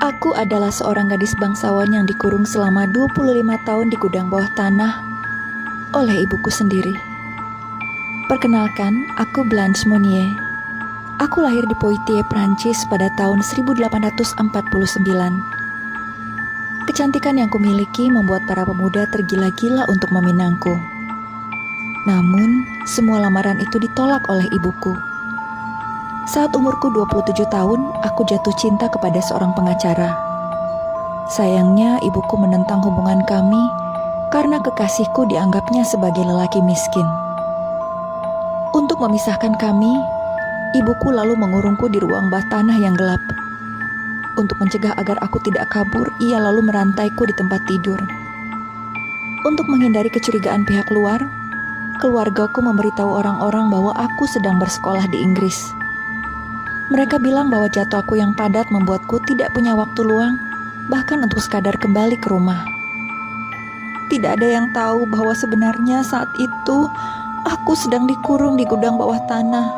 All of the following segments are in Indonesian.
Aku adalah seorang gadis bangsawan yang dikurung selama 25 tahun di gudang bawah tanah oleh ibuku sendiri. Perkenalkan, aku Blanche Monnier. Aku lahir di Poitiers, Prancis pada tahun 1849. Kecantikan yang kumiliki membuat para pemuda tergila-gila untuk meminangku. Namun, semua lamaran itu ditolak oleh ibuku. Saat umurku 27 tahun, aku jatuh cinta kepada seorang pengacara. Sayangnya, ibuku menentang hubungan kami karena kekasihku dianggapnya sebagai lelaki miskin. Untuk memisahkan kami, ibuku lalu mengurungku di ruang bawah tanah yang gelap. Untuk mencegah agar aku tidak kabur, ia lalu merantaiku di tempat tidur. Untuk menghindari kecurigaan pihak luar, keluargaku memberitahu orang-orang bahwa aku sedang bersekolah di Inggris. Mereka bilang bahwa jadwalku yang padat membuatku tidak punya waktu luang, bahkan untuk sekadar kembali ke rumah. Tidak ada yang tahu bahwa sebenarnya saat itu aku sedang dikurung di gudang bawah tanah.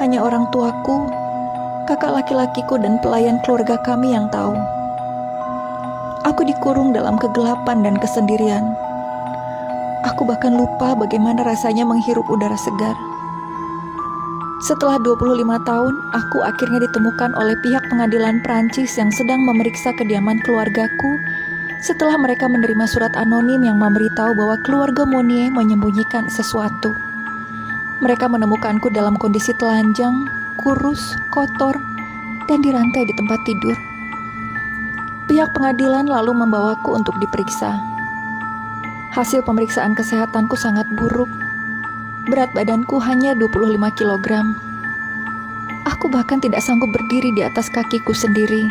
Hanya orang tuaku, kakak laki-lakiku, dan pelayan keluarga kami yang tahu. Aku dikurung dalam kegelapan dan kesendirian. Aku bahkan lupa bagaimana rasanya menghirup udara segar. Setelah 25 tahun, aku akhirnya ditemukan oleh pihak pengadilan Prancis yang sedang memeriksa kediaman keluargaku setelah mereka menerima surat anonim yang memberitahu bahwa keluarga Monnier menyembunyikan sesuatu. Mereka menemukanku dalam kondisi telanjang, kurus, kotor, dan dirantai di tempat tidur. Pihak pengadilan lalu membawaku untuk diperiksa. Hasil pemeriksaan kesehatanku sangat buruk. Berat badanku hanya 25 kg. Aku bahkan tidak sanggup berdiri di atas kakiku sendiri.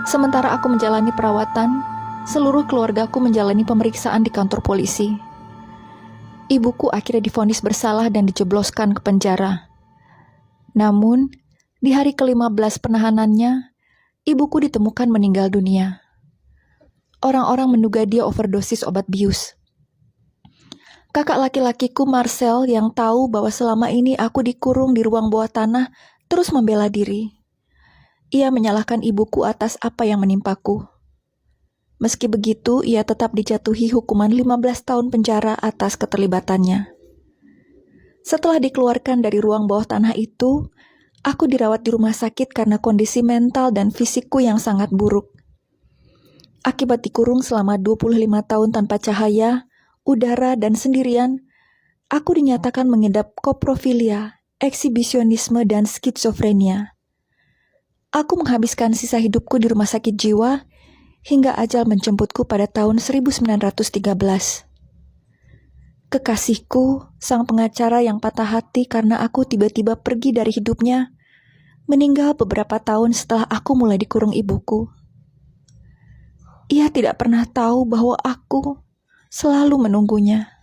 Sementara aku menjalani perawatan, seluruh keluargaku menjalani pemeriksaan di kantor polisi. Ibuku akhirnya divonis bersalah dan dijebloskan ke penjara. Namun, di hari ke-15 penahanannya, ibuku ditemukan meninggal dunia. Orang-orang menduga dia overdosis obat bius. Kakak laki-lakiku Marcel yang tahu bahwa selama ini aku dikurung di ruang bawah tanah terus membela diri. Ia menyalahkan ibuku atas apa yang menimpaku. Meski begitu, ia tetap dijatuhi hukuman 15 tahun penjara atas keterlibatannya. Setelah dikeluarkan dari ruang bawah tanah itu, aku dirawat di rumah sakit karena kondisi mental dan fisikku yang sangat buruk. Akibat dikurung selama 25 tahun tanpa cahaya, udara, dan sendirian, aku dinyatakan mengidap koprofilia, eksibisionisme, dan skizofrenia. Aku menghabiskan sisa hidupku di rumah sakit jiwa hingga ajal menjemputku pada tahun 1913. Kekasihku, sang pengacara yang patah hati karena aku tiba-tiba pergi dari hidupnya, meninggal beberapa tahun setelah aku mulai dikurung ibuku. Ia tidak pernah tahu bahwa aku selalu menunggunya.